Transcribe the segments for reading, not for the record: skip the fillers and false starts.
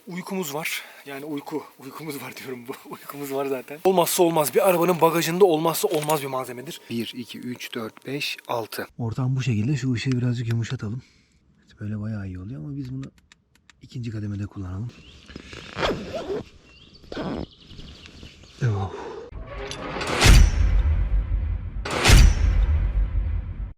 Uykumuz var. Yani uykumuz var diyorum bu. Uykumuz var zaten. Olmazsa olmaz. Bir arabanın bagajında olmazsa olmaz bir malzemedir. 1, 2, 3, 4, 5, 6. Ortam bu şekilde. Şu ışığı birazcık yumuşatalım. Böyle bayağı iyi oluyor ama biz bunu ikinci kademede kullanalım.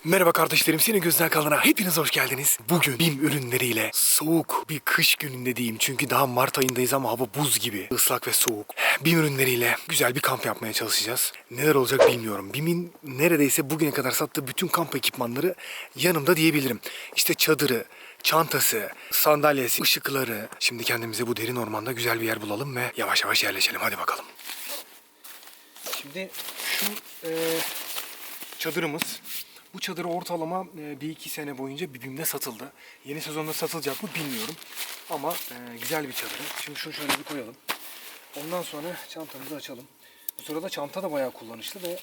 Merhaba kardeşlerim, senin gözden kalana hepiniz hoş geldiniz. Bugün BİM ürünleriyle soğuk bir kış gününde diyeyim. Çünkü daha Mart ayındayız ama hava buz gibi ıslak ve soğuk. BİM ürünleriyle güzel bir kamp yapmaya çalışacağız. Neler olacak bilmiyorum. BİM'in neredeyse bugüne kadar sattığı bütün kamp ekipmanları yanımda diyebilirim. İşte çadırı, çantası, sandalyesi, ışıkları. Şimdi kendimize bu derin ormanda güzel bir yer bulalım ve yavaş yavaş yerleşelim. Hadi bakalım. Şimdi şu çadırımız. Bu çadır ortalama 1-2 sene boyunca BİM'de satıldı. Yeni sezonda satılacak mı bilmiyorum. Ama güzel bir çadır. Şimdi şunu şöyle bir koyalım. Ondan sonra çantamızı açalım. Bu sırada çanta da bayağı kullanışlı ve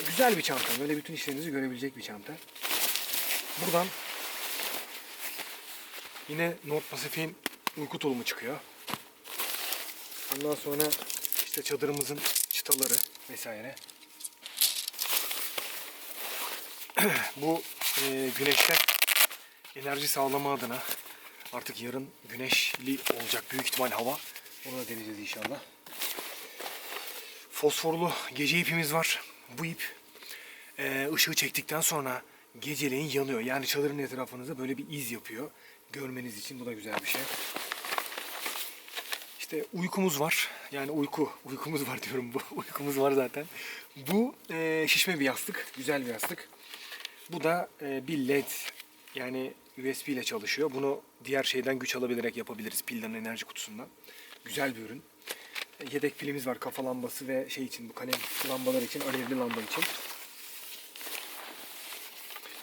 güzel bir çanta. Böyle bütün işlerinizi görebilecek bir çanta. Buradan yine North Pacific'in uyku tulumu çıkıyor. Ondan sonra işte çadırımızın çıtaları vesaire. Bu güneşten enerji sağlama adına artık yarın güneşli olacak büyük ihtimal hava. Onu da deneyeceğiz inşallah. Fosforlu gece ipimiz var. Bu ip ışığı çektikten sonra geceleyin yanıyor. Yani çadırın etrafınızda böyle bir iz yapıyor. Görmeniz için bu da güzel bir şey. İşte uykumuz var. Yani uykumuz var diyorum bu. Uykumuz var zaten. Bu şişme bir yastık. Güzel bir yastık. Bu da bir LED, yani USB ile çalışıyor. Bunu diğer şeyden güç alabilerek yapabiliriz, pilden, enerji kutusundan. Güzel bir ürün. Yedek pilimiz var, kafa lambası ve şey için, bu kalem lambalar için, alevli lamba için.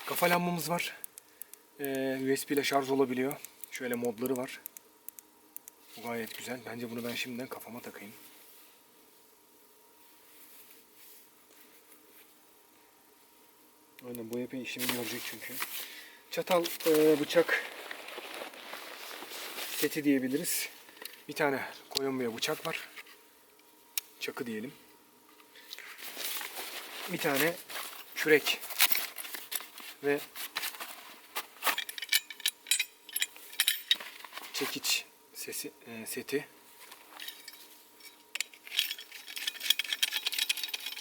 Kafa lambamız var. USB ile şarj olabiliyor. Şöyle modları var. Bu gayet güzel. Bence bunu ben şimdiden kafama takayım. Aynen, bu epey işimi görecek çünkü. Çatal, bıçak seti diyebiliriz. Bir tane koyunmuya bıçak var. Çakı diyelim. Bir tane kürek ve çekiç seti.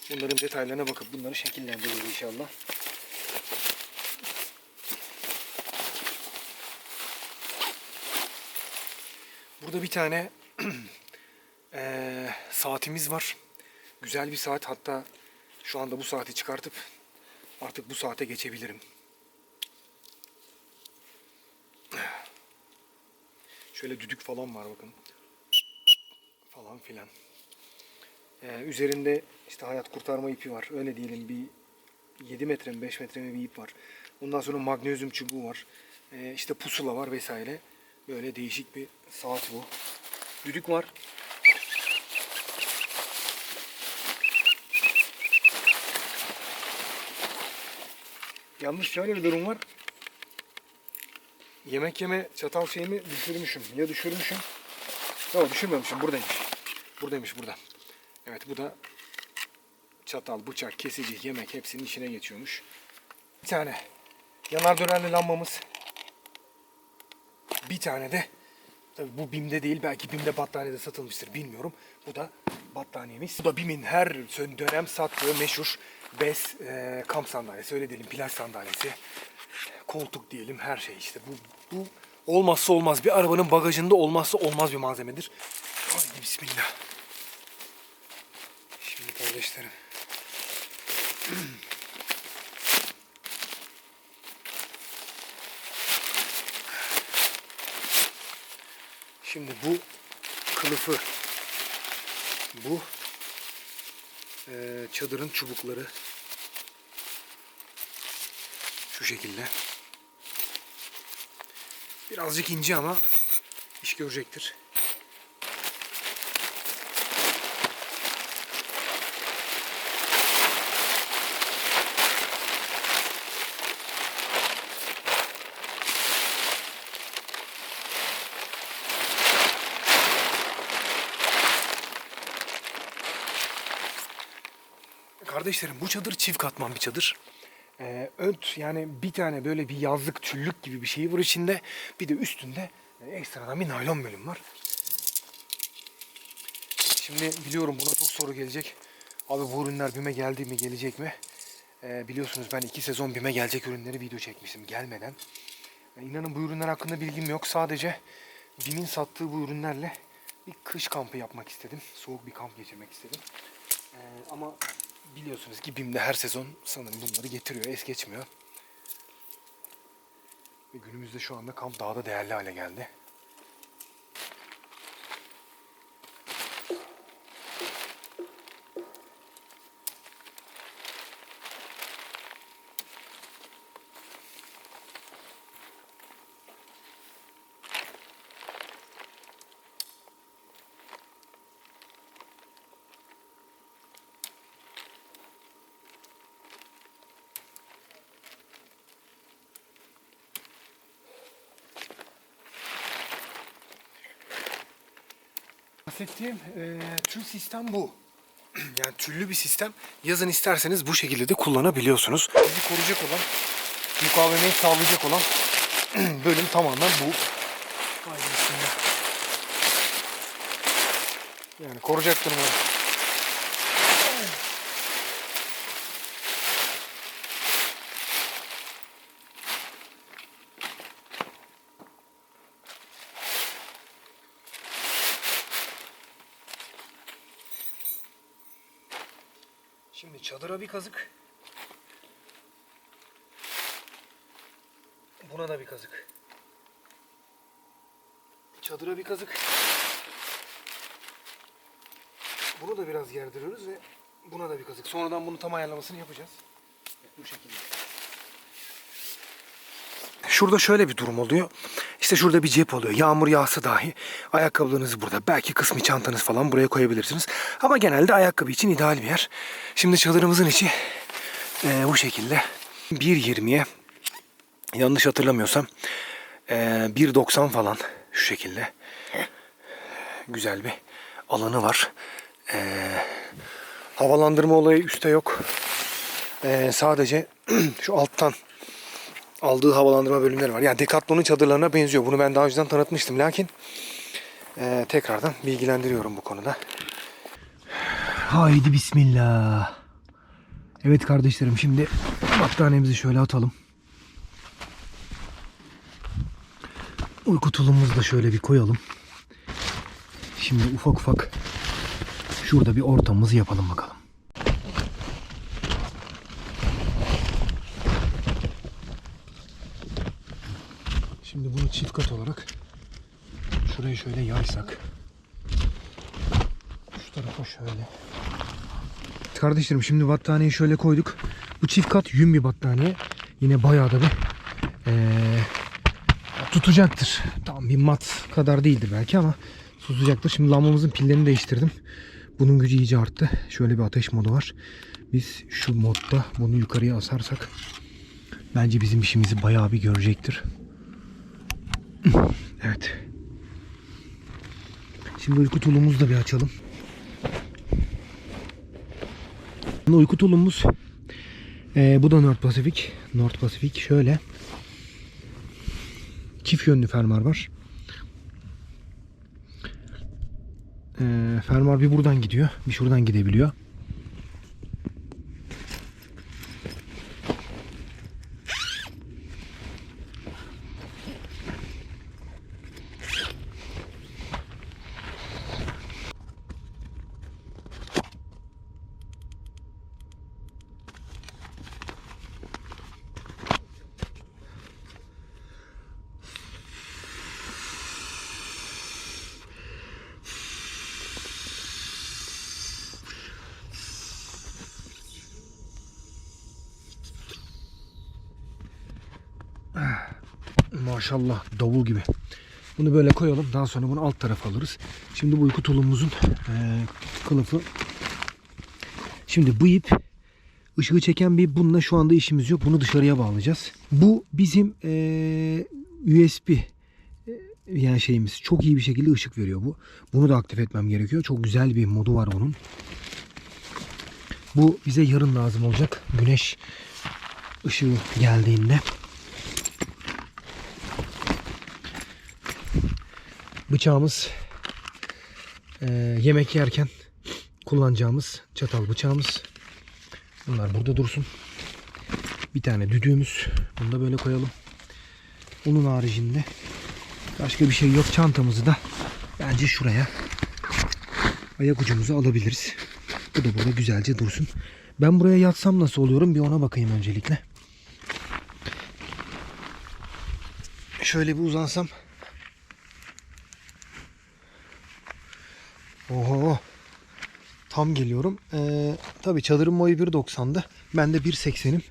Bunların detaylarına bakıp bunları şekillendireceğiz inşallah. Burada bir tane saatimiz var. Güzel bir saat. Hatta şu anda bu saati çıkartıp artık bu saate geçebilirim. Şöyle düdük falan var bakın. Falan filan. Üzerinde işte hayat kurtarma ipi var. Öyle diyelim, bir 7 metre mi 5 metre mi bir ip var. Ondan sonra magnezyum çubuğu var. İşte pusula var vesaire. Böyle değişik bir saat bu. Düdük var. Yalnız şöyle bir durum var. Yemek yeme çatal şeyimi düşürmüşüm. Ya düşürmüşüm. Yok, düşürmemişim. Buradaymış. Buradaymış, burada. Evet, bu da çatal, bıçak, kesici, yemek hepsinin içine geçiyormuş. Bir tane yanar dönerli lambamız. Bir tane de, tabii bu BİM'de değil, belki BİM'de battaniyede satılmıştır bilmiyorum. Bu da battaniyemiz. Bu da BİM'in her dönem sattığı meşhur bez kamp sandalyesi, öyle diyelim, plaj sandalyesi, koltuk diyelim, her şey işte. Bu olmazsa olmaz, bir arabanın bagajında olmazsa olmaz bir malzemedir. Haydi bismillah. Şimdi kardeşlerim. Şimdi bu kılıfı, bu çadırın çubukları şu şekilde. Birazcık ince ama iş görecektir. Kardeşlerim bu çadır çift katman bir çadır. Yani bir tane böyle bir yazlık tüllük gibi bir şey var içinde. Bir de üstünde ekstradan bir naylon bölüm var. Şimdi biliyorum buna çok soru gelecek. Abi bu ürünler BİM'e geldi mi, gelecek mi? Biliyorsunuz ben 2 sezon BİM'e gelecek ürünleri video çekmiştim gelmeden. İnanın bu ürünler hakkında bilgim yok. Sadece BİM'in sattığı bu ürünlerle bir kış kampı yapmak istedim. Soğuk bir kamp geçirmek istedim. Ama biliyorsunuz ki BİM'de her sezon sanırım bunları getiriyor. Es geçmiyor. Ve günümüzde şu anda kamp daha da değerli hale geldi. Bahsettiğim tül sistem bu. Yani tüllü bir sistem. Yazın isterseniz bu şekilde de kullanabiliyorsunuz. Sizi koruyacak olan, mukavemet sağlayacak olan bölüm tamamen bu. Haydi bismillah. Yani koruyacaktır bunu. Şimdi çadıra bir kazık. Buna da bir kazık. Çadıra bir kazık. Bunu da biraz gerdiriyoruz ve buna da bir kazık. Sonradan bunu tam ayarlamasını yapacağız. Bu şekilde. Şurada şöyle bir durum oluyor. İşte şurada bir cep oluyor. Yağmur yağsa dahi ayakkabılarınızı burada. Belki kısmi çantanız falan buraya koyabilirsiniz. Ama genelde ayakkabı için ideal bir yer. Şimdi çadırımızın içi bu şekilde. 1.20'ye yanlış hatırlamıyorsam 1.90 falan şu şekilde. Güzel bir alanı var. Havalandırma olayı üstte yok. Sadece şu alttan aldığı havalandırma bölümleri var. Yani Decathlon'un çadırlarına benziyor. Bunu ben daha önceden tanıtmıştım. Lakin tekrardan bilgilendiriyorum bu konuda. Haydi bismillah. Evet kardeşlerim, şimdi battaniyemizi şöyle atalım. Uyku tulumumuzu da şöyle bir koyalım. Şimdi ufak ufak şurada bir ortamımızı yapalım bakalım. Şimdi bunu çift kat olarak şurayı şöyle yaysak. Şu tarafa şöyle. Kardeşlerim, şimdi battaniyeyi şöyle koyduk. Bu çift kat yün bir battaniye. Yine bayağı da bir tutacaktır. Tam bir mat kadar değildir belki ama tutacaktır. Şimdi lambamızın pillerini değiştirdim. Bunun gücü iyice arttı. Şöyle bir ateş modu var. Biz şu modda bunu yukarıya asarsak bence bizim işimizi bayağı bir görecektir. Evet. Şimdi uyku tulumumuzu da bir açalım. Uyku tulumumuz bu da North Pacific. North Pacific şöyle. Çift yönlü fermuar var. Fermuar bir buradan gidiyor, bir şuradan gidebiliyor. Maşallah davul gibi. Bunu böyle koyalım. Daha sonra bunu alt tarafa alırız. Şimdi bu uyku tulumumuzun kılıfı. Şimdi bu ip ışığı çeken bir, bununla şu anda işimiz yok. Bunu dışarıya bağlayacağız. Bu bizim USB yani şeyimiz. Çok iyi bir şekilde ışık veriyor bu. Bunu da aktif etmem gerekiyor. Çok güzel bir modu var bunun. Bu bize yarın lazım olacak. Güneş ışığı geldiğinde. Bıçağımız yemek yerken kullanacağımız çatal bıçağımız. Bunlar burada dursun. Bir tane düdüğümüz. Bunu da böyle koyalım. Onun haricinde başka bir şey yok. Çantamızı da bence şuraya ayak ucumuzu alabiliriz. Bu da burada güzelce dursun. Ben buraya yatsam nasıl oluyorum? Bir ona bakayım öncelikle. Şöyle bir uzansam. Oho. Tam geliyorum. Tabii çadırın boyu 1.90'dı. Ben de 1.80'im.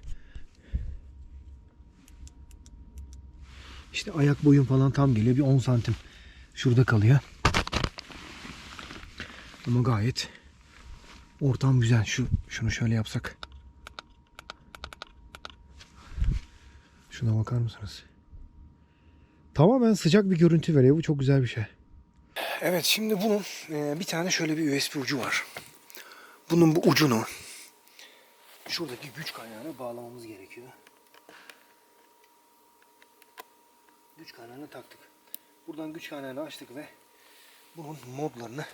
İşte ayak boyum falan tam geliyor. Bir 10 santim şurada kalıyor. Ama gayet ortam güzel. Şunu şöyle yapsak. Şuna bakar mısınız? Tamamen sıcak bir görüntü veriyor. Bu çok güzel bir şey. Evet, şimdi bunun bir tane şöyle bir USB ucu var. Bunun bu ucunu şuradaki güç kaynağına bağlamamız gerekiyor. Güç kaynağını taktık. Buradan güç kaynağını açtık ve bunun modlarını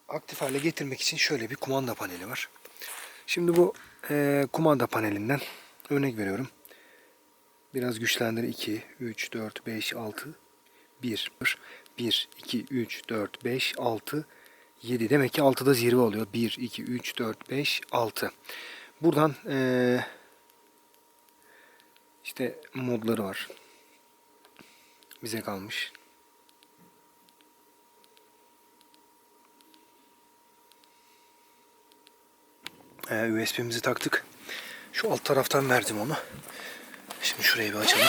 aktif hale getirmek için şöyle bir kumanda paneli var. Şimdi bu kumanda panelinden örnek veriyorum. Biraz güçlendir. 2, 3, 4, 5, 6, 1, 1, 2, 3, 4, 5, 6, 7. Demek ki 6'da zirve oluyor. 1, 2, 3, 4, 5, 6. Buradan işte modları var. Bize kalmış. USB'mizi taktık. Şu alt taraftan verdim onu. Şimdi şurayı bir açalım.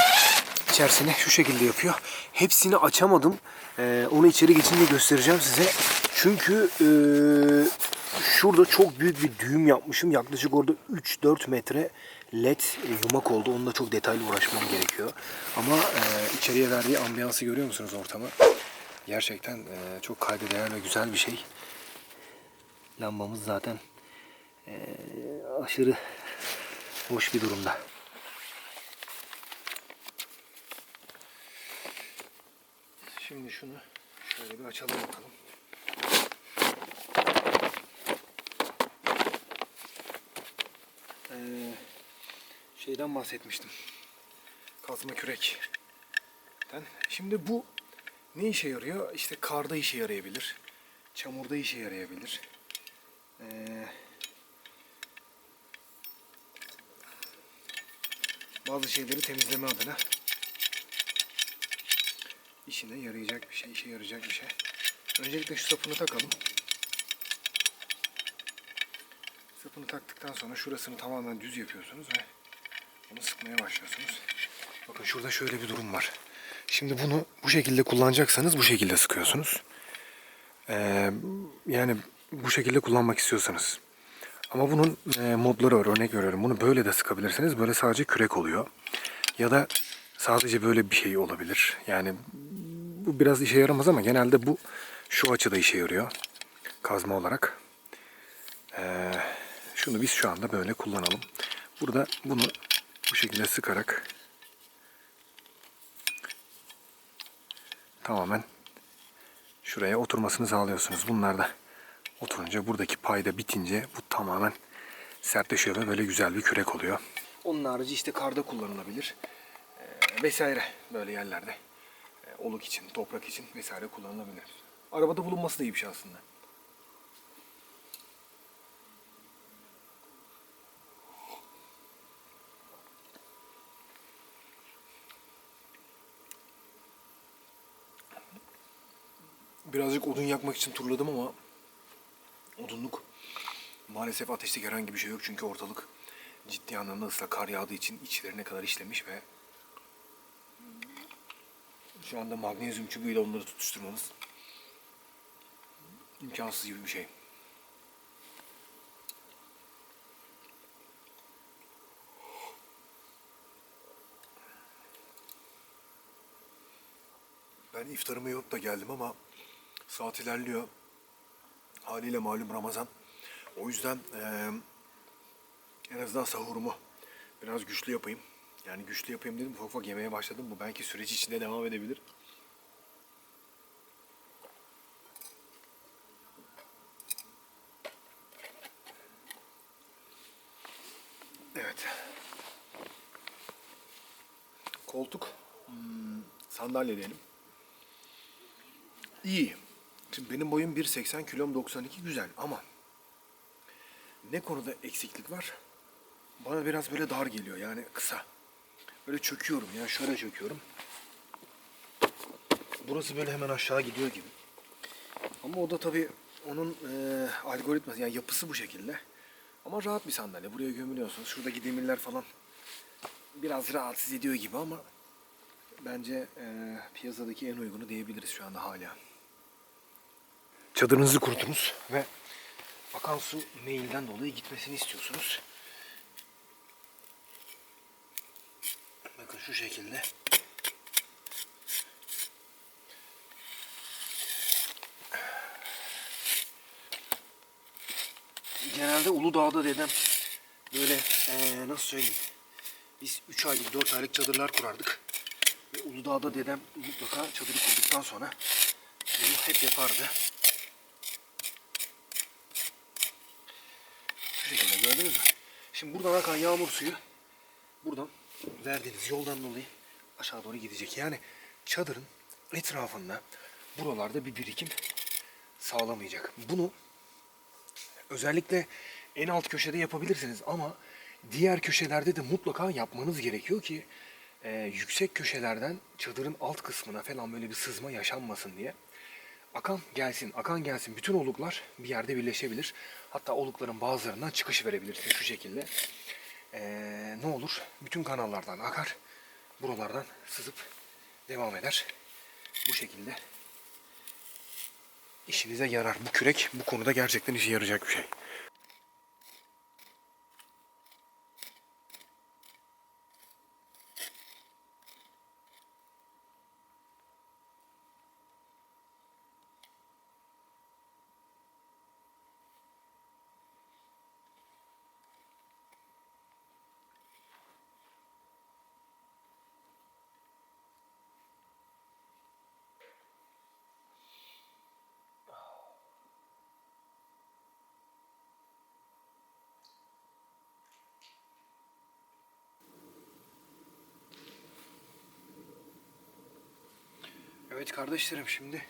İçerisini şu şekilde yapıyor. Hepsini açamadım. Onu içeri geçince göstereceğim size. Çünkü şurada çok büyük bir düğüm yapmışım. Yaklaşık orada 3-4 metre led yumak oldu. Onunla çok detaylı uğraşmam gerekiyor. Ama içeriye verdiği ambiyansı görüyor musunuz ortamı? Gerçekten çok kayda değer ve güzel bir şey. Lambamız zaten aşırı hoş bir durumda. Şimdi şunu şöyle bir açalım bakalım. Şeyden bahsetmiştim. Kazma kürekten. Şimdi bu ne işe yarıyor? İşte karda işe yarayabilir. Çamurda işe yarayabilir. Bazı şeyleri temizleme adına işine yarayacak bir şey, işe yarayacak bir şey. Öncelikle şu sapını takalım. Sapını taktıktan sonra şurasını tamamen düz yapıyorsunuz ve onu sıkmaya başlıyorsunuz. Bakın şurada şöyle bir durum var. Şimdi bunu bu şekilde kullanacaksanız bu şekilde sıkıyorsunuz. Yani bu şekilde kullanmak istiyorsanız. Ama bunun modları var. Örnek veriyorum. Bunu böyle de sıkabilirsiniz. Böyle sadece kürek oluyor. Ya da sadece böyle bir şey olabilir. Yani bu biraz işe yaramaz ama genelde bu şu açıda işe yarıyor. Kazma olarak. Şunu biz şu anda böyle kullanalım. Burada bunu bu şekilde sıkarak tamamen şuraya oturmasını sağlıyorsunuz. Bunlar da oturunca buradaki payda bitince bu tamamen sertleşiyor ve böyle güzel bir kürek oluyor. Onun harici işte karda kullanılabilir. Vesaire böyle yerlerde. Oluk için, toprak için vesaire kullanılabilir. Arabada bulunması da iyi bir şey aslında. Birazcık odun yakmak için turladım ama odunluk maalesef ateşte herhangi bir şey yok. Çünkü ortalık ciddi anlamda ıslak, kar yağdığı için içlerine kadar işlemiş ve şu anda magnezyum çubuğuyla onları tutuşturmamız imkansız gibi bir şey. Ben iftarımı yapıp da geldim ama saat ilerliyor. Haliyle malum Ramazan. O yüzden en azından sahurumu biraz güçlü yapayım. Yani güçlü yapayım dedim, ufak ufak yemeye başladım. Bu belki süreç içinde devam edebilir. Evet. Koltuk, sandalye diyelim. İyi. Şimdi benim boyum 1.80, kilom 92, güzel ama ne konuda eksiklik var? Bana biraz böyle dar geliyor, yani kısa. Böyle çöküyorum, yani şöyle çöküyorum. Burası böyle hemen aşağı gidiyor gibi. Ama o da tabii onun algoritması, yani yapısı bu şekilde. Ama rahat bir sandalye. Buraya gömülüyorsunuz. Şuradaki demirler falan biraz rahatsız ediyor gibi ama bence piyasadaki en uygunu diyebiliriz şu anda hala. Çadırınızı kurudunuz ve akan su mailden dolayı gitmesini istiyorsunuz. Bakın şu şekilde. Genelde Uludağ'da dedem böyle nasıl söyleyeyim, biz 3 aylık 4 aylık çadırlar kurardık. Ve Uludağ'da dedem mutlaka çadırı kurduktan sonra bunu hep yapardı. Şu şekilde, gördünüz mü? Şimdi buradan akan yağmur suyu buradan verdiğiniz yoldan dolayı aşağı doğru gidecek. Yani çadırın etrafında buralarda bir birikim sağlamayacak. Bunu özellikle en alt köşede yapabilirsiniz ama diğer köşelerde de mutlaka yapmanız gerekiyor ki yüksek köşelerden çadırın alt kısmına falan böyle bir sızma yaşanmasın diye. Akan gelsin, akan gelsin. Bütün oluklar bir yerde birleşebilir. Hatta olukların bazılarından çıkış verebilirsiniz şu şekilde. Ne olur? Bütün kanallardan akar. Buralardan sızıp devam eder. Bu şekilde işinize yarar. Bu kürek bu konuda gerçekten işe yarayacak bir şey. Evet kardeşlerim, şimdi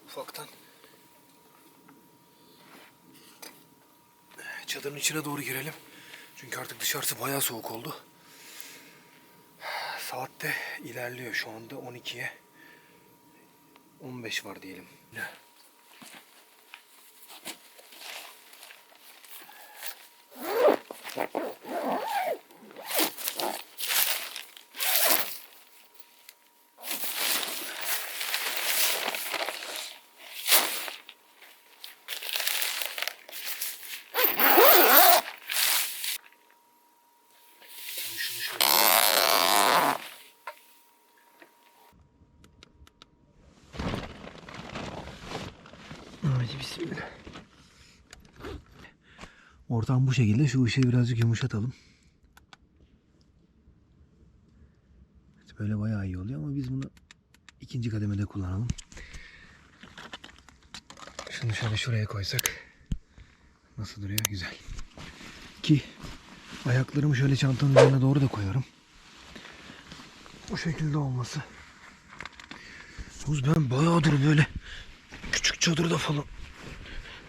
ufaktan çadırın içine doğru girelim. Çünkü artık dışarısı bayağı soğuk oldu. Saat de ilerliyor, şu anda 12'ye 15 var diyelim. Şunu şöyle. Hadi bismillah. Ortam bu şekilde. Şu ışığı birazcık yumuşatalım. Böyle bayağı iyi oluyor ama biz bunu ikinci kademede kullanalım. Şunu şöyle şuraya koysak nasıl duruyor? Güzel. Ki ayaklarımı şöyle çantanın üzerine doğru da koyuyorum. Bu şekilde olması. Ben bayağıdır böyle küçük çadırda falan.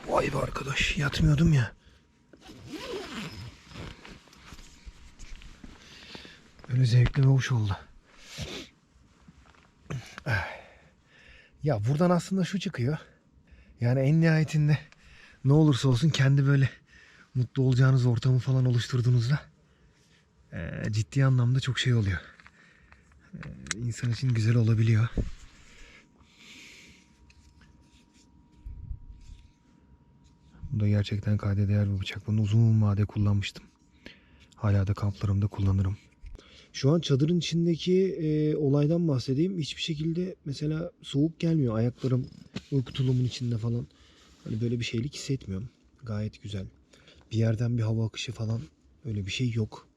Vay be arkadaş, yatmıyordum ya. Böyle zevkli ve hoş oldu. Ya buradan aslında şu çıkıyor. Yani en nihayetinde ne olursa olsun kendi böyle mutlu olacağınız ortamı falan oluşturduğunuzda ciddi anlamda çok şey oluyor. İnsan için güzel olabiliyor. Bu da gerçekten kayda değer bir bıçak. Bunu uzun vade kullanmıştım. Hala da kamplarımda kullanırım. Şu an çadırın içindeki olaydan bahsedeyim. Hiçbir şekilde mesela soğuk gelmiyor. Ayaklarım uyku tulumun içinde falan. Hani böyle bir şeylik hissetmiyorum. Gayet güzel. Bir yerden bir hava akışı falan öyle bir şey yok.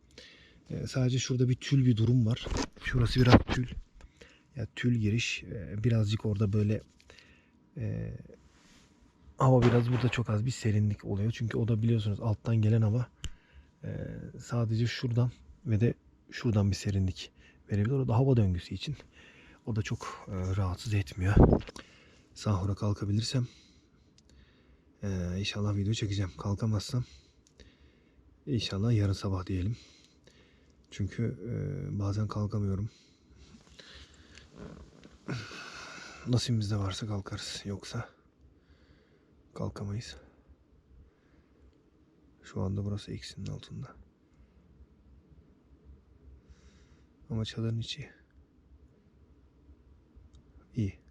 Sadece şurada bir tül bir durum var. Şurası biraz tül. Ya tül giriş birazcık orada böyle hava biraz burada çok az bir serinlik oluyor. Çünkü o da biliyorsunuz alttan gelen hava sadece şuradan ve de şuradan bir serinlik verebilir. O da hava döngüsü için. O da çok rahatsız etmiyor. Sahura kalkabilirsem inşallah video çekeceğim. Kalkamazsam inşallah yarın sabah diyelim. Çünkü bazen kalkamıyorum. Nasibimizde varsa kalkarız. Yoksa kalkamayız. Şu anda burası eksinin altında. Ama çadırın içi iyi.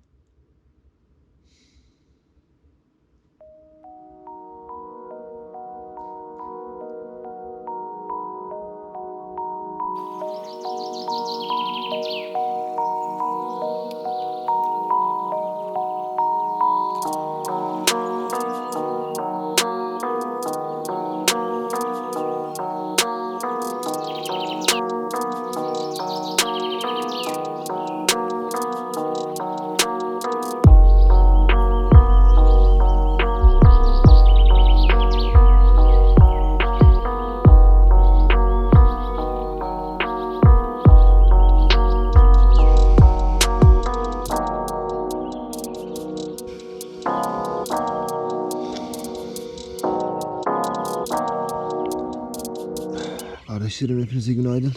Kardeşlerim hepinize günaydın.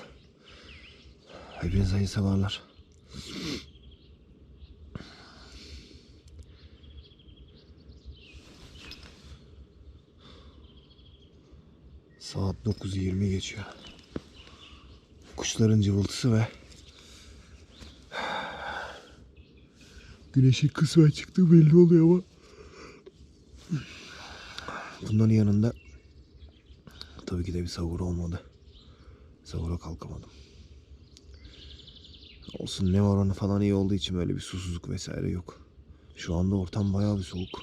Hepinize hayırlı sabahlar. Saat 9:20 geçiyor. Kuşların cıvıltısı ve güneşin kısmen çıktığı belli oluyor ama bunların yanında tabii ki de bir sahur olmadı. Sahura kalkamadım. Olsun, nem oranı falan iyi olduğu için böyle bir susuzluk vesaire yok. Şu anda ortam bayağı bir soğuk.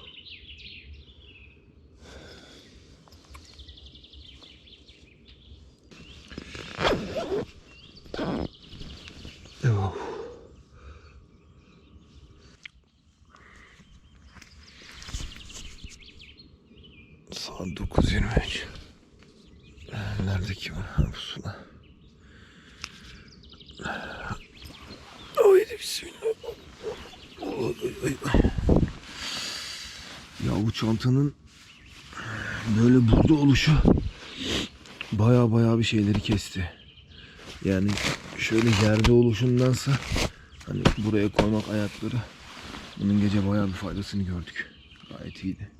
Oh. Saat 9:23. Nerede ki bu? Pusula. Haydi bismillah. Ya bu çantanın böyle burada oluşu baya bir şeyleri kesti. Yani şöyle yerde oluşundansa hani buraya koymak ayakları, bunun gece baya bir faydasını gördük. Gayet iyiydi.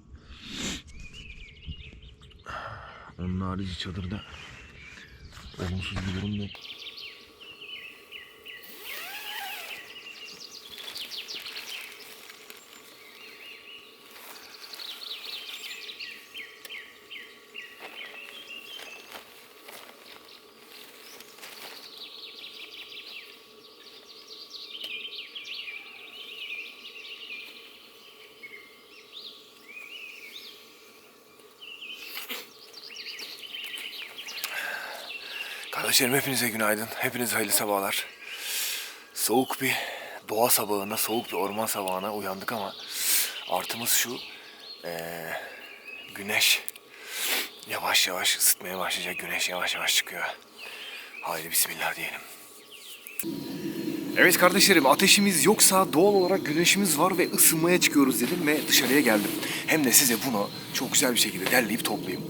Onun harici çadırda olumsuz bir durum yok. Kardeşlerim hepinize günaydın. Hepinize hayırlı sabahlar. Soğuk bir doğa sabahına, soğuk bir orman sabahına uyandık ama artımız şu. Güneş yavaş yavaş ısıtmaya başlayacak. Güneş yavaş yavaş çıkıyor. Haydi bismillah diyelim. Evet kardeşlerim, ateşimiz yoksa doğal olarak güneşimiz var ve ısınmaya çıkıyoruz dedim ve dışarıya geldim. Hem de size bunu çok güzel bir şekilde derleyip toplayayım.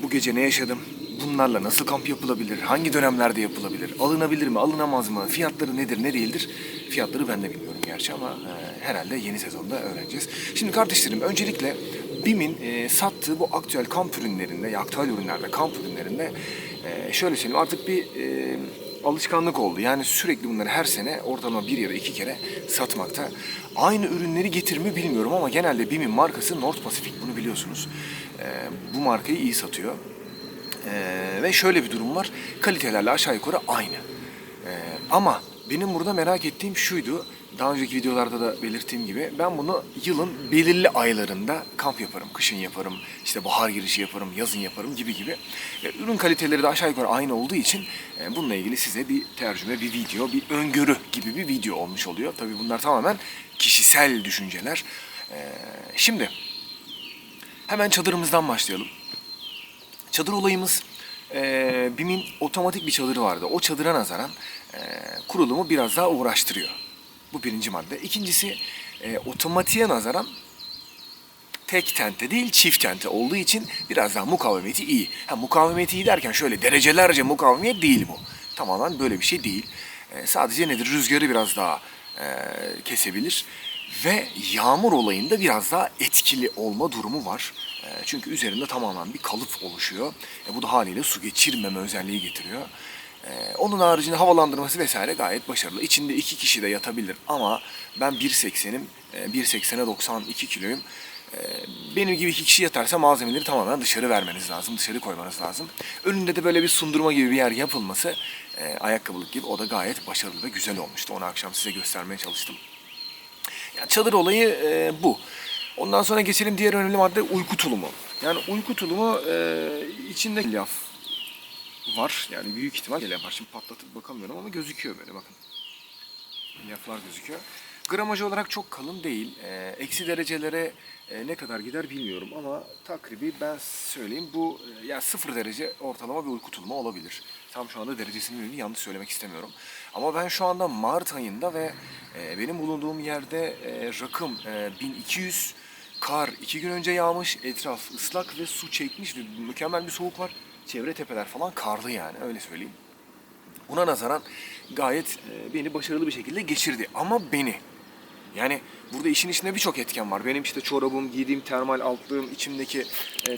Bu gece ne yaşadım? Bunlarla nasıl kamp yapılabilir? Hangi dönemlerde yapılabilir? Alınabilir mi? Alınamaz mı? Fiyatları nedir? Ne değildir? Fiyatları ben de bilmiyorum gerçi ama herhalde yeni sezonda öğreneceğiz. Şimdi kardeşlerim, öncelikle BİM'in sattığı bu aktüel kamp ürünlerinde, ya aktüel ürünlerde, kamp ürünlerinde şöyle söyleyeyim, artık bir alışkanlık oldu. Yani sürekli bunları her sene ortalama bir ya da iki kere satmakta. Aynı ürünleri getir mi bilmiyorum ama genelde BİM'in markası North Pacific, bunu biliyorsunuz. Bu markayı iyi satıyor. Ve şöyle bir durum var. Kalitelerle aşağı yukarı aynı. Ama benim burada merak ettiğim şuydu. Daha önceki videolarda da belirttiğim gibi ben bunu yılın belirli aylarında kamp yaparım. Kışın yaparım, işte bahar girişi yaparım, yazın yaparım gibi gibi. Ürün kaliteleri de aşağı yukarı aynı olduğu için bununla ilgili size bir tercüme, bir video, bir öngörü gibi bir video olmuş oluyor. Tabii bunlar tamamen kişisel düşünceler. Şimdi hemen çadırımızdan başlayalım. Çadır olayımız BİM'in otomatik bir çadırı vardı. O çadıra nazaran kurulumu biraz daha uğraştırıyor. Bu birinci madde. İkincisi otomatiğe nazaran tek tente değil çift tente olduğu için biraz daha mukavemeti iyi. Mukavemeti iyi derken şöyle derecelerce mukavemet değil bu. Tamamen böyle bir şey değil. Sadece nedir? Rüzgarı biraz daha kesebilir. Ve yağmur olayında biraz daha etkili olma durumu var. Çünkü üzerinde tamamen bir kalıp oluşuyor. Bu da haliyle su geçirmeme özelliği getiriyor. Onun haricinde havalandırması vesaire gayet başarılı. İçinde 2 kişi de yatabilir ama ben 1.80'im. 1.80'e 92 kiloyum. Benim gibi 2 kişi yatarsa malzemeleri tamamen dışarı vermeniz lazım. Dışarı koymanız lazım. Önünde de böyle bir sundurma gibi bir yer yapılması ayakkabılık gibi o da gayet başarılı ve güzel olmuştu. Onu akşam size göstermeye çalıştım. Yani çadır olayı bu. Ondan sonra geçelim diğer önemli madde uyku tulumu. Yani uyku tulumu içinde laf var. Yani büyük ihtimal laf var. Şimdi patlatıp bakamıyorum ama gözüküyor böyle bakın. Laflar gözüküyor. Gramajı olarak çok kalın değil. Eksi derecelere ne kadar gider bilmiyorum ama takribi ben söyleyeyim bu yani 0 derece ortalama bir uyku tulumu olabilir. Tam şu anda derecesini yanlış söylemek istemiyorum. Ama ben şu anda Mart ayında ve benim bulunduğum yerde rakım 1200, kar 2 gün önce yağmış, etraf ıslak ve su çekmiş ve mükemmel bir soğuk var. Çevre tepeler falan karlı yani öyle söyleyeyim. Buna nazaran gayet beni başarılı bir şekilde geçirdi. Ama beni. Yani burada işin içinde birçok etken var. Benim işte çorabım, giydiğim termal altlığım, içimdeki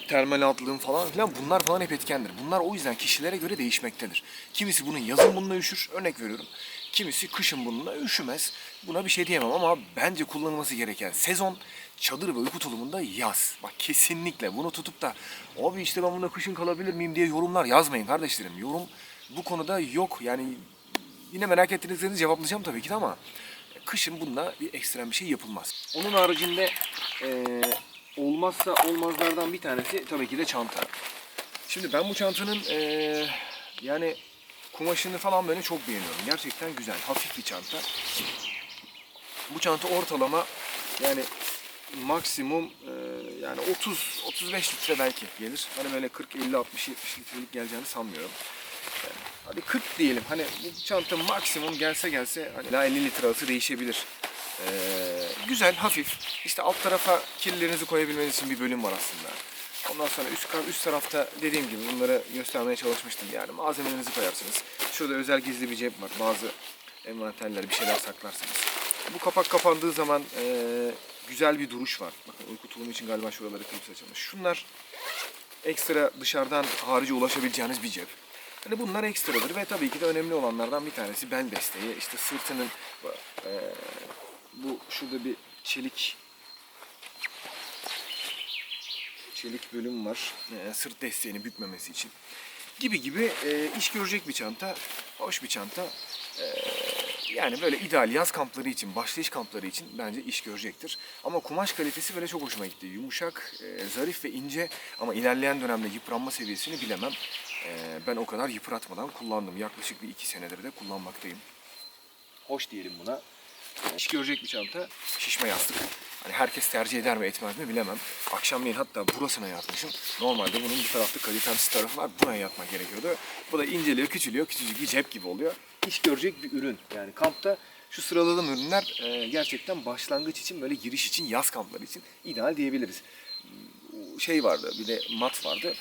termal altlığım falan filan bunlar falan hep etkendir. Bunlar o yüzden kişilere göre değişmektedir. Kimisi bunun yazın bununla üşür, örnek veriyorum. Kimisi kışın bununla üşümez. Buna bir şey diyemem ama bence kullanılması gereken sezon çadır ve uyku tulumunda yaz. Bak kesinlikle bunu tutup da abi işte ben bunda kışın kalabilir miyim diye yorumlar yazmayın kardeşlerim. Yorum bu konuda yok. Yani yine merak ettiğinizleri cevaplayacağım tabii ki de ama kışın bununla bir ekstrem bir şey yapılmaz. Onun haricinde olmazsa olmazlardan bir tanesi tabii ki de çanta. Şimdi ben bu çantanın yani kumaşını falan böyle çok beğeniyorum. Gerçekten güzel, hafif bir çanta. Bu çanta ortalama yani maksimum yani 30-35 litre belki gelir. Hani böyle 40, 50, 60, 70 litrelik geleceğini sanmıyorum. Yani hadi 40 diyelim. Hani bu çanta maksimum gelse hani 50 litre arası değişebilir. Güzel, hafif. İşte alt tarafa kirlilerinizi koyabilmeniz için bir bölüm var aslında. Ondan sonra üst tarafta dediğim gibi bunları göstermeye çalışmıştım. Yani malzemelerinizi koyarsınız. Şurada özel gizli bir cep var. Bazı envanterler, bir şeyler saklarsınız. Bu kapak kapandığı zaman güzel bir duruş var. Bakın uyku tulumu için galiba şuraları klips açılmış. Şunlar ekstra dışarıdan harici ulaşabileceğiniz bir cep. Hani bunlar ekstradır ve tabii ki de önemli olanlardan bir tanesi bel desteği. İşte sırtının bu şurada bir çelik bölüm var. Sırt desteğini bükmemesi için. Gibi iş görecek bir çanta. Hoş bir çanta. Yani böyle ideal yaz kampları için, başlayış kampları için bence iş görecektir. Ama kumaş kalitesi böyle çok hoşuma gitti. Yumuşak, zarif ve ince ama ilerleyen dönemde yıpranma seviyesini bilemem. Ben o kadar yıpratmadan kullandım. Yaklaşık bir 2 senedir de kullanmaktayım. Hoş diyelim buna. İş görecek bir çanta. Şişme yastık. Hani herkes tercih eder mi etmez mi bilemem. Akşamleyin hatta burasına yatmışım. Normalde bunun bir tarafta kalitemsiz tarafı var. Buraya yatmak gerekiyordu. Bu da inceliyor, küçülüyor. Küçücük bir cep gibi oluyor. İş görecek bir ürün. Yani kampta şu sıraladığım ürünler gerçekten başlangıç için, böyle giriş için, yaz kampları için ideal diyebiliriz. Şey vardı, bir de mat vardı.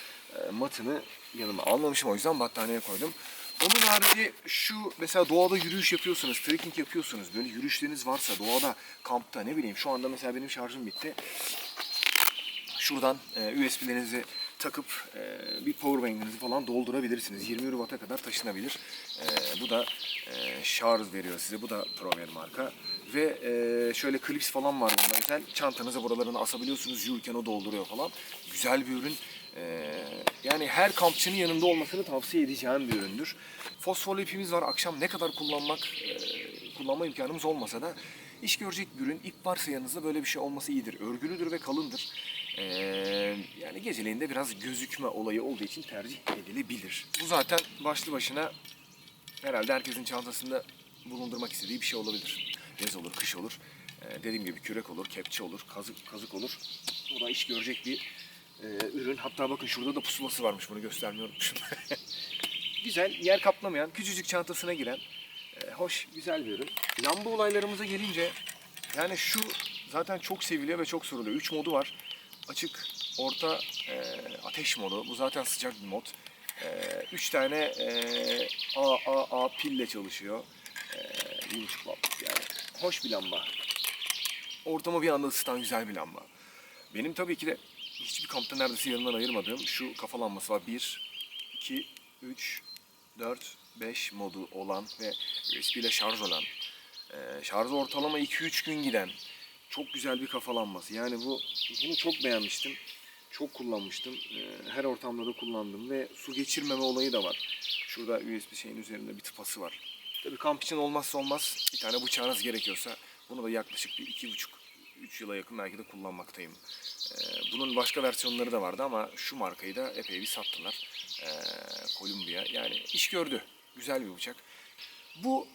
Matını yanıma almamışım, o yüzden battaniyeye koydum. Onun harici şu mesela doğada yürüyüş yapıyorsunuz, trekking yapıyorsunuz, böyle yürüyüşleriniz varsa doğada, kampta ne bileyim şu anda mesela benim şarjım bitti. Şuradan USB'lerinizi takıp bir powerbank'inizi falan doldurabilirsiniz. 20 Watt'a kadar taşınabilir. Bu da şarj veriyor size. Bu da Prover marka. Ve şöyle klips falan var bunda özel. Çantanıza buralarını asabiliyorsunuz. Yürürken o dolduruyor falan. Güzel bir ürün. Yani her kampçının yanında olmasını tavsiye edeceğim bir üründür. Fosforlu ipimiz var. Akşam ne kadar kullanma imkanımız olmasa da iş görecek bir ürün. İp varsa yanınızda böyle bir şey olması iyidir. Örgülüdür ve kalındır. Yani geceleyin de biraz gözükme olayı olduğu için tercih edilebilir. Bu zaten başlı başına herhalde herkesin çantasında bulundurmak istediği bir şey olabilir. Yaz olur, kış olur. Dediğim gibi kürek olur, kepçe olur, kazık olur. O da iş görecek bir ürün. Hatta bakın şurada da pusulası varmış, bunu göstermeyi unutmuşum. Güzel, yer kaplamayan, küçücük çantasına giren, hoş, güzel bir ürün. Lamba olaylarımıza gelince, yani şu zaten çok seviliyor ve çok soruluyor. 3 modu var. Açık, orta, ateş modu. Bu zaten sıcak bir mod. 3 tane AAA pille çalışıyor. 1.5 watt, yani hoş bir lamba. Ortamı bir anda ısıtan güzel bir lamba. Benim tabii ki de hiçbir kampta neredeyse yanından ayırmadığım şu kafa lambası var. 1, 2, 3, 4, 5 modu olan ve USB ile şarj olan, şarjı ortalama 2-3 gün giden çok güzel bir kafa lambası. Yani bunu çok beğenmiştim. Çok kullanmıştım. Her ortamda da kullandım ve su geçirmeme olayı da var. Şurada USB şeyin üzerinde bir tıpası var. Tabii kamp için olmazsa olmaz bir tane bıçağınız gerekiyorsa bunu da yaklaşık bir 2,5-3 yıla yakın belki de kullanmaktayım. Bunun başka versiyonları da vardı ama şu markayı da epey bir sattılar. Columbia, yani iş gördü. Güzel bir bıçak. Bu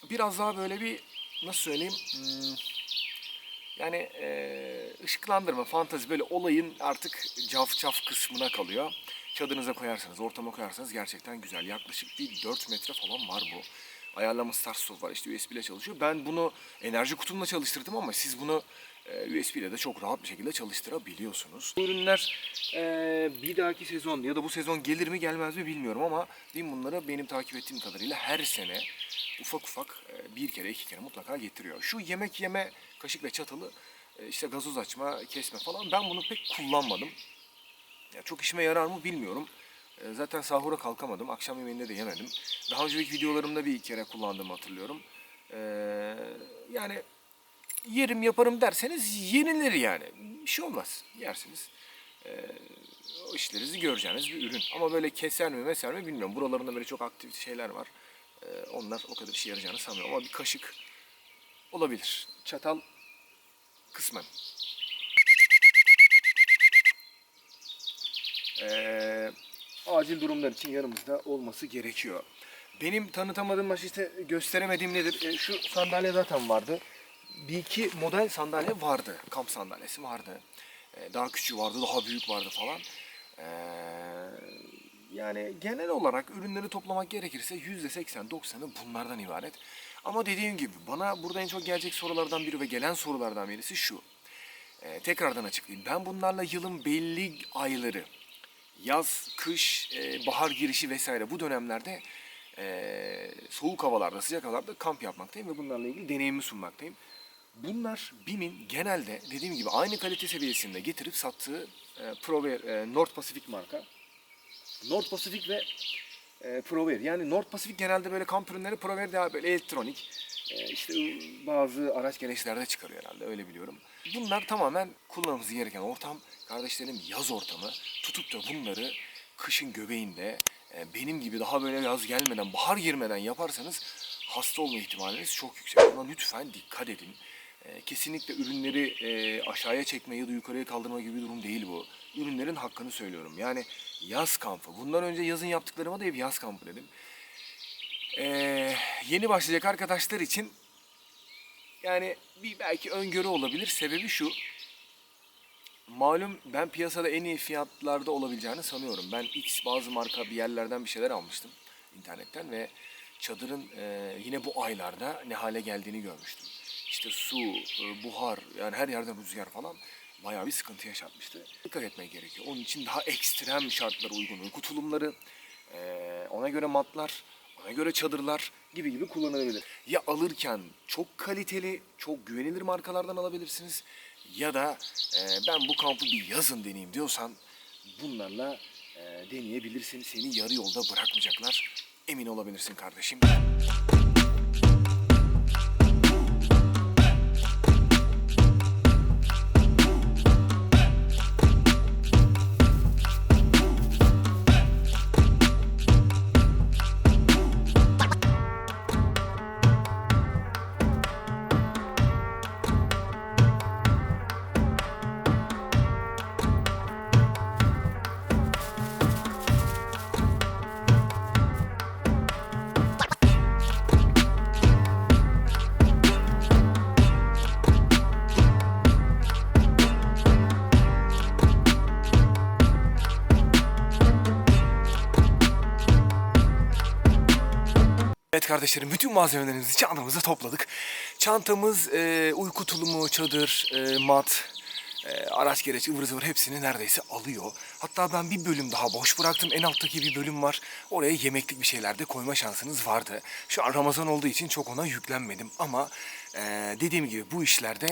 biraz daha böyle bir, nasıl söyleyeyim, yani ışıklandırma, fantezi, böyle olayın artık cafcaf kısmına kalıyor. Çadırınıza koyarsanız, ortama koyarsanız gerçekten güzel. Yaklaşık bir 4 metre falan var bu. Ayarlama start stop var, işte USB ile çalışıyor. Ben bunu enerji kutumla çalıştırdım ama siz bunu USB ile de çok rahat bir şekilde çalıştırabiliyorsunuz. Bu ürünler bir dahaki sezon ya da bu sezon gelir mi gelmez mi bilmiyorum ama BİM bunları benim takip ettiğim kadarıyla her sene ufak ufak bir kere 2 kere mutlaka getiriyor. Şu yemek yeme kaşık ve çatalı, işte gazoz açma, kesme falan, ben bunu pek kullanmadım. Ya çok işime yarar mı bilmiyorum. Zaten sahura kalkamadım. Akşam yemeğinde de yemedim. Daha önceki videolarımda bir kere kullandığımı hatırlıyorum. Yani yerim yaparım derseniz yenilir yani. Bir şey olmaz. Yersiniz. O işlerinizi göreceğiniz bir ürün. Ama böyle keser mi meser mi bilmiyorum. Buralarında böyle çok aktif şeyler var. Onlar o kadar işe yarayacağını sanmıyorum. Ama bir kaşık olabilir. Çatal kısmen. Acil durumlar için yanımızda olması gerekiyor. Benim tanıtamadığım, başka işte gösteremediğim nedir? Şu sandalye zaten vardı. Bir iki model sandalye vardı. Kamp sandalyesi vardı. Daha küçüğü vardı, daha büyük vardı falan. Yani genel olarak ürünleri toplamak gerekirse %80-90'ı bunlardan ibaret. Ama dediğim gibi bana burada en çok gelecek sorulardan biri ve gelen sorulardan birisi şu. Tekrardan açıklayayım. Ben bunlarla yılın belli ayları, yaz, kış, bahar girişi vesaire bu dönemlerde soğuk havalarda, sıcak havalarda kamp yapmaktayım ve bunlarla ilgili deneyimimi sunmaktayım. Bunlar BİM'in genelde dediğim gibi aynı kalite seviyesinde getirip sattığı ProWear, North Pacific marka. North Pacific ve ProWear. Yani North Pacific genelde böyle kamp ürünleri, ProWear daha böyle elektronik. İşte bazı araç gereçlerde çıkarıyor herhalde, öyle biliyorum. Bunlar tamamen kullanmamız gereken ortam. Kardeşlerim, yaz ortamı. Tutup da bunları kışın göbeğinde benim gibi daha böyle yaz gelmeden, bahar girmeden yaparsanız hasta olma ihtimaliniz çok yüksek. Buna lütfen dikkat edin. Kesinlikle ürünleri aşağıya çekme ya da yukarıya kaldırma gibi bir durum değil bu. Ürünlerin hakkını söylüyorum. Yani yaz kampı. Bundan önce yazın yaptıklarıma da hep yaz kampı dedim. Yeni başlayacak arkadaşlar için yani bir belki öngörü olabilir. Sebebi şu. Malum ben piyasada en iyi fiyatlarda olabileceğini sanıyorum. Ben bazı marka bir yerlerden bir şeyler almıştım internetten ve çadırın yine bu aylarda ne hale geldiğini görmüştüm. İşte su, buhar, yani her yerden rüzgar falan bayağı bir sıkıntı yaşatmıştı. Dikkat etmek gerekiyor. Onun için daha ekstrem şartlara uygun uyku tulumları, ona göre matlar, ona göre çadırlar gibi kullanılabilir. Ya alırken çok kaliteli, çok güvenilir markalardan alabilirsiniz ya da ben bu kampı bir yazın deneyeyim diyorsan bunlarla deneyebilirsin. Seni yarı yolda bırakmayacaklar. Emin olabilirsin kardeşim. kardeşlerim, bütün malzemelerimizi çantamıza topladık. Çantamız uyku tulumu, çadır, mat, araç gereç, ıvır zıvır hepsini neredeyse alıyor. Hatta ben bir bölüm daha boş bıraktım. En alttaki bir bölüm var. Oraya yemeklik bir şeyler de koyma şansınız vardı. Şu an Ramazan olduğu için çok ona yüklenmedim. Ama dediğim gibi bu işlerde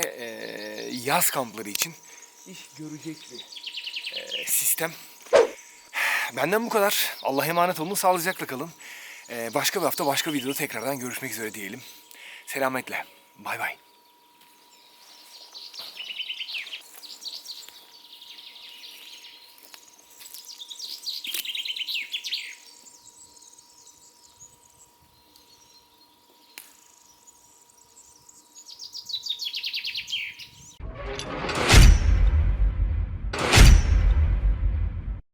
yaz kampları için iş görecek bir sistem. Benden bu kadar. Allah'a emanet olun. Sağlıcakla kalın. Başka bir hafta başka videoda tekrardan görüşmek üzere diyelim. Selametle. Bay bay.